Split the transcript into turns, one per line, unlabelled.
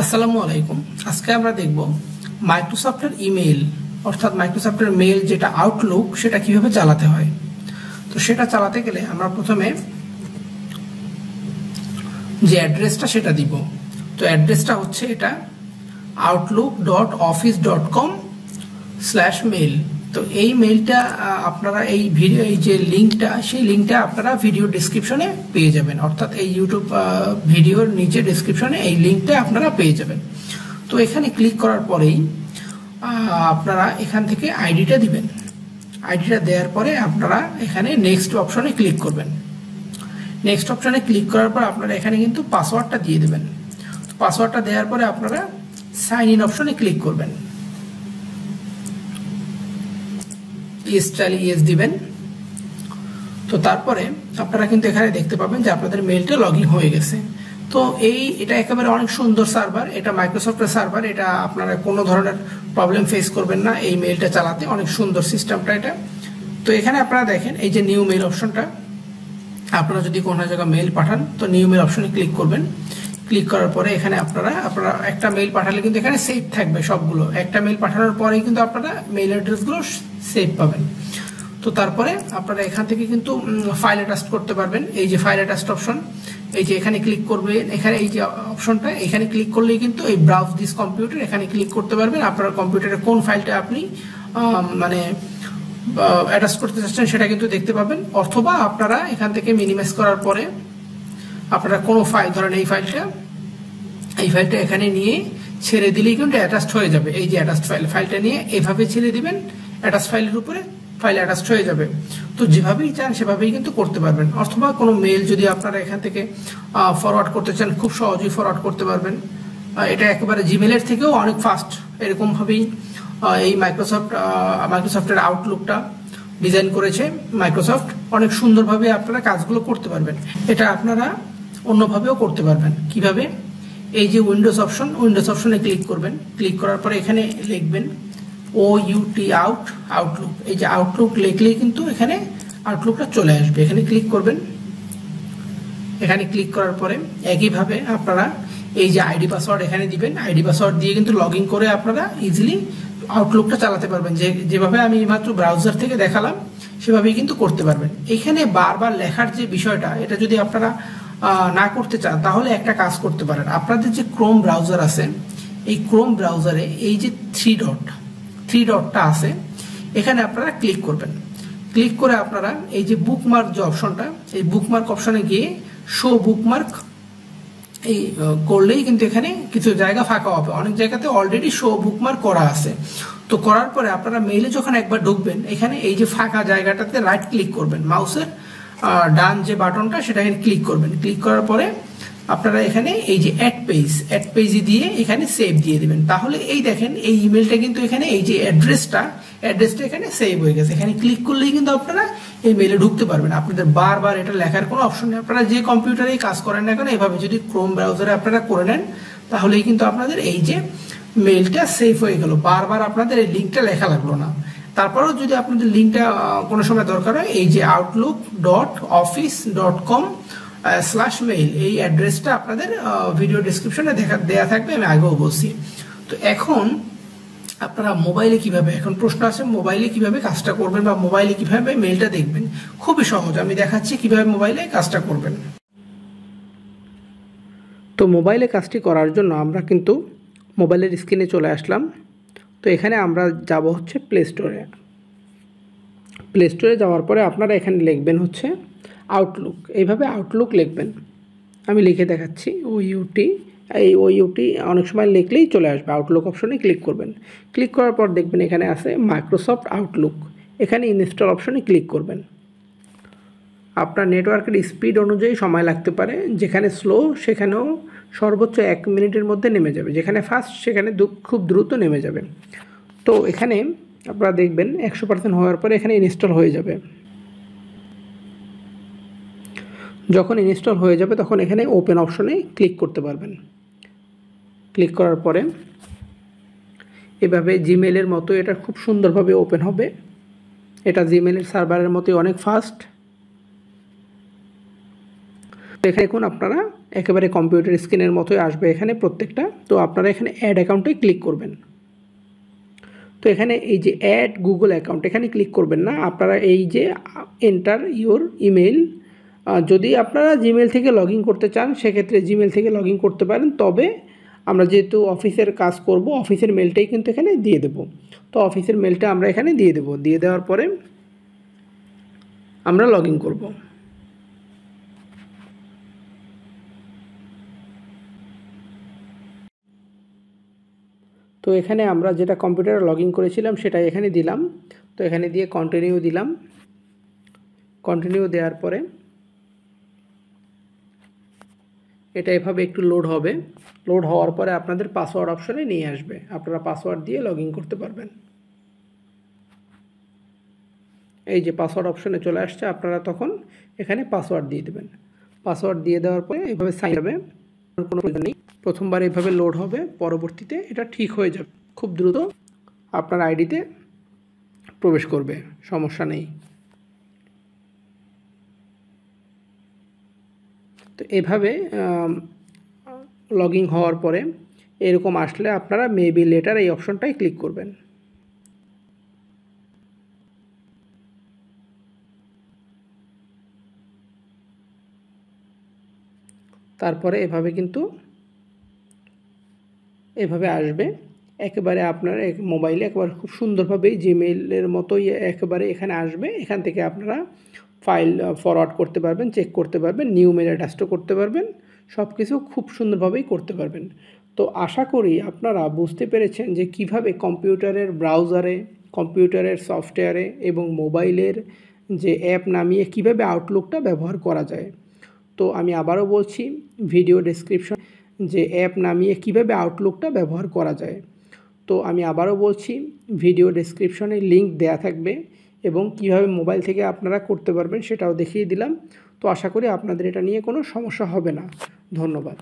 আসসালামু আলাইকুম। আজকে আমরা দেখব মাইক্রোসফটের ইমেইল অর্থাৎ মাইক্রোসফটের মেইল যেটা আউটলুক সেটা কিভাবে চালাতে হয়। তো সেটা চালাতে গেলে আমরা প্রথমে যে অ্যাড্রেসটা সেটা দিব। তো অ্যাড্রেসটা হচ্ছে এটা outlook.office.com/mail। তো এই মেইলটা আপনারা এই ভিডিও এই যে লিংকটা সেই লিংকটা আপনারা ভিডিও ডেসক্রিপশনে পেয়ে যাবেন, অর্থাৎ এই ইউটিউব ভিডিওর নিচে ডেসক্রিপশনে এই লিংকটা আপনারা পেয়ে যাবেন। তো এখানে ক্লিক করার পরেই আপনারা এখান থেকে আইডিটা দিবেন। আইডিটা দেওয়ার পরে আপনারা এখানে নেক্সট অপশনে ক্লিক করবেন। নেক্সট অপশনে ক্লিক করার পর আপনারা এখানে কিন্তু পাসওয়ার্ডটা দিয়ে দেবেন। পাসওয়ার্ডটা দেওয়ার পরে আপনারা সাইন ইন অপশনে ক্লিক করবেন। ইয়েস চাইলে ইয়েস দিবেন। তো তারপরে আপনারা কিন্তু এখানে দেখতে পাবেন যে আপনাদের মেইলটা লগ ইন হয়ে গেছে। তো এটা একেবারে অনেক সুন্দর সার্ভার, এটা মাইক্রোসফটের সার্ভার, এটা আপনারা কোনো ধরনের প্রবলেম ফেস করবেন না এই মেইলটা চালাতে। অনেক সুন্দর সিস্টেমটা এটা। তো এখানে আপনারা দেখেন এই যে নিউ মেইল অপশনটা, আপনারা যদি কোনো জায়গায় মেইল পাঠান তো নিউ মেইল অপশনে ক্লিক করবেন। ক্লিক করার পরে এখানে আপনারা একটা মেইল পাঠালে কিন্তু এখানে সেভ থাকবে সবগুলো। একটা মেইল পাঠানোর পরেই কিন্তু আপনারা মেইল অ্যাড্রেসগুলো সেভ পাবেন। তো তারপরে আপনারা এখান থেকে কিন্তু ফাইল অ্যাটাচ করতে পারবেন। এই যে ফাইল অ্যাটাচ অপশন, এই যে এখানে ক্লিক করবে, এখানে এই যে অপশনটা এখানে ক্লিক করলেই কিন্তু এই ব্রাউজ দিস কম্পিউটার এখানে ক্লিক করতে পারবেন। আপনার কম্পিউটারে কোন ফাইলটা আপনি মানে অ্যাটাচ করতে চাচ্ছেন সেটা কিন্তু দেখতে পাবেন। অথবা আপনারা এখান থেকে মিনিমাইজ করার পরে আপনারা কোনো ফাইল, ধরেন এই ফাইলটা এখানে নিয়ে ছেড়ে দিলেই কিন্তু অ্যাটাচড হয়ে যাবে। এই যে অ্যাটাচড ফাইলটা নিয়ে এভাবে ছেড়ে দিবেন, অ্যাটাচ ফাইলের উপরে ফাইল অ্যাটাচড হয়ে যাবে। তো যেভাবেই চান সেভাবেই কিন্তু করতে পারবেন। অথবা কোনো মেইল যদি আপনারা এখান থেকে ফরওয়ার্ড করতে চান খুব সহজেই ফরওয়ার্ড করতে পারবেন। এটা একেবারে জিমেলের থেকেও অনেক ফাস্ট। এরকমভাবেই এই মাইক্রোসফটের আউটলুকটা ডিজাইন করেছে মাইক্রোসফট। অনেক সুন্দরভাবে আপনারা কাজগুলো করতে পারবেন। এটা আপনারা অন্যভাবেও করতে পারবেন। কিভাবে? এই যে উইন্ডোজ অপশনে ক্লিক করবেন। ক্লিক করার পরে এখানে লিখবেন আউটলুক। এই যে আউটলুক লিখলেই কিন্তু এখানে আউটলুকটা চলে আসবে। এখানে ক্লিক করবেন। এখানে ক্লিক করার পরে একইভাবে আপনারা এই যে আইডি পাসওয়ার্ড এখানে দিবেন। আইডি পাসওয়ার্ড দিয়ে কিন্তু লগ ইন করে আপনারা ইজিলি আউটলুকটা চালাতে পারবেন। যেভাবে আমি মাত্র ব্রাউজার থেকে দেখালাম সেভাবেই কিন্তু করতে পারবেন। এখানে বারবার লেখার যে বিষয়টা, এটা যদি আপনারা না করতে চান তাহলে একটা কাজ করতে পারেন। আপনাদের যে ক্রোম ব্রাউজার আছে, এই ক্রোম ব্রাউজারে এই যে থ্রি ডটটা আছে এখানে আপনারা ক্লিক করবেন। ক্লিক করে আপনারা এই যে বুকমার্ক যে অপশনটা, এই বুকমার্ক অপশনে গিয়ে শো বুকমার্ক এই করলেই কিন্তু এখানে কিছু জায়গা ফাঁকা হবে। অনেক জায়গাতে অলরেডি শো বুকমার্ক করা আছে। তো করার পরে আপনারা মেইলে যখন একবার ঢুকবেন এখানে এই যে ফাঁকা জায়গাটাতে রাইট ক্লিক করবেন, মাউসের ডান যে বাটনটা সেটাকে ক্লিক করবেন। ক্লিক করার পরে আপনারা এখানে এই যে অ্যাড পেজ দিয়ে এখানে সেভ দিয়ে দিবেন। তাহলে এই দেখেন এই ইমেলটা কিন্তু এখানে এই যে অ্যাড্রেসটা এখানে সেভ হয়ে গেছে। এখানে ক্লিক করলেই কিন্তু আপনারা এই মেইলে ঢুকতে পারবেন। আপনাদের বারবার এটা লেখার কোনো অপশন নেই। আপনারা যে কম্পিউটারেই কাজ করেন না কেন এভাবে যদি ক্রোম ব্রাউজারে আপনারা করে নেন তাহলেই কিন্তু আপনাদের এই যে মেইলটা সেভ হয়ে গেল। বারবার আপনাদের এই লিঙ্কটা লেখা লাগলো না। তারপরেও যদি আপনাদের লিঙ্কটা কোনো সময় দরকার হয়, এই যে outlook.office.com/mail এই অ্যাড্রেসটা আপনাদের ভিডিও ডেসক্রিপশনে দেয়া থাকবে, আমি আগেও বলছি। তো এখন আপনারা মোবাইলে কিভাবে, এখন প্রশ্ন আছে মোবাইলে কিভাবে কাজটা করবেন বা মোবাইলে কিভাবে মেইলটা দেখবেন। খুবই সহজ, আমি দেখাচ্ছি কিভাবে মোবাইলে কাজটা করবেন। তো মোবাইলে কাজটি করার জন্য আমরা কিন্তু মোবাইলের স্ক্রিনে চলে আসলাম। তো এখানে আমরা যাব হচ্ছে প্লে স্টোরে যাওয়ার পরে আপনারা এখানে লিখবেন হচ্ছে আউটলুক। এইভাবে আউটলুক লিখবেন, আমি লিখে দেখাচ্ছি। ওইউটি অনেক সময় লিখলেই চলে আসবে। আউটলুক অপশনে ক্লিক করবেন। ক্লিক করার পর দেখবেন এখানে আছে মাইক্রোসফট আউটলুক। এখানে ইনস্টল অপশনে ক্লিক করবেন। আপনার নেটওয়ার্কের স্পিড অনুযায়ী সময় লাগতে পারে। যেখানে স্লো সেখানেও সর্বোচ্চ 1 মিনিটের মধ্যে নেমে যাবে, যেখানে ফাস্ট সেখানে খুব দ্রুত নেমে যাবে। তো এখানে আপনারা দেখবেন 100% হওয়ার পরে এখানে ইনস্টল হয়ে যাবে। যখন ইনস্টল হয়ে যাবে তখন এখানে ওপেন অপশনে ক্লিক করতে পারবেন। ক্লিক করার পরে এভাবে জিমেলের মতো এটা খুব সুন্দরভাবে ওপেন হবে। এটা জিমেলের সার্ভারের মতোই অনেক ফাস্ট। এখানে এখন আপনারা একেবারে কম্পিউটার স্ক্রিনের মতোই আসবে এখানে প্রত্যেকটা। তো আপনারা এখানে অ্যাড অ্যাকাউন্টে ক্লিক করবেন। তো এখানে এই যে অ্যাড গুগল অ্যাকাউন্ট এখানে ক্লিক করবেন না, আপনারা এই যে এন্টার ইওর ইমেল, যদি আপনারা জিমেল থেকে লগ ইন করতে চান সেক্ষেত্রে জিমেল থেকে লগ ইন করতে পারেন। তবে আমরা যেহেতু অফিসের কাজ করব, অফিসের মেলটাই কিন্তু এখানে দিয়ে দেব। তো অফিসের মেলটা আমরা এখানে দিয়ে দেব। দিয়ে দেওয়ার পরে আমরা লগ ইন করব। তো এখানে আমরা যেটা কম্পিউটারে লগ ইন করেছিলাম সেটাই এখানে দিলাম। তো এখানে দিয়ে কন্টিনিউ দিলাম। কন্টিনিউ দেওয়ার পরে এটা এভাবে একটু লোড হবে। লোড হওয়ার পরে আপনাদের পাসওয়ার্ড অপশনে নিয়ে আসবে, আপনারা পাসওয়ার্ড দিয়ে লগ ইন করতে পারবেন। এই যে পাসওয়ার্ড অপশনে চলে আসছে, আপনারা তখন এখানে পাসওয়ার্ড দিয়ে দেবেন। পাসওয়ার্ড দিয়ে দেওয়ার পরে এইভাবে সাইন হবে, কোনো প্রয়োজন নেই। প্রথমবার এইভাবে লোড হবে, পরবর্তীতে এটা ঠিক হয়ে যাবে, খুব দ্রুত আপনার আইডিতে প্রবেশ করবে, সমস্যা নেই। তো এভাবে লগ ইন হওয়ার পরে এরকম আসলে আপনারা মেবি লেটার এই অপশনটাই ক্লিক করবেন। তারপরে এভাবে কিন্তু এভাবে আসবে একেবারে আপনার মোবাইলে একেবারে খুব সুন্দরভাবে জিমেইলের মতোই একেবারে এখানে আসবে। এখান থেকে আপনারা ফাইল ফরওয়ার্ড করতে পারবেন, চেক করতে পারবেন, নিউ মেল অ্যাটাচও করতে পারবেন, সব কিছু খুব সুন্দরভাবেই করতে পারবেন। তো আশা করি আপনারা বুঝতে পেরেছেন যে কিভাবে কম্পিউটারের ব্রাউজারে, কম্পিউটারের সফটওয়্যারে এবং মোবাইলের যে অ্যাপ নামিয়ে কিভাবে আউটলুকটা ব্যবহার করা যায়। তো আমি আবারও বলছি, ভিডিও ডেসক্রিপশন যে অ্যাপ নামিয়ে কিভাবে আউটলুকটা ব্যবহার করা যায়। তো আমি আবারও বলছি, ভিডিও ডেসক্রিপশনে লিঙ্ক দেয়া থাকবে এবং কিভাবে মোবাইল থেকে আপনারা করতে পারবেন সেটাও দেখিয়ে দিলাম। তো আশা করি আপনাদের এটা নিয়ে কোনো সমস্যা হবে না। ধন্যবাদ।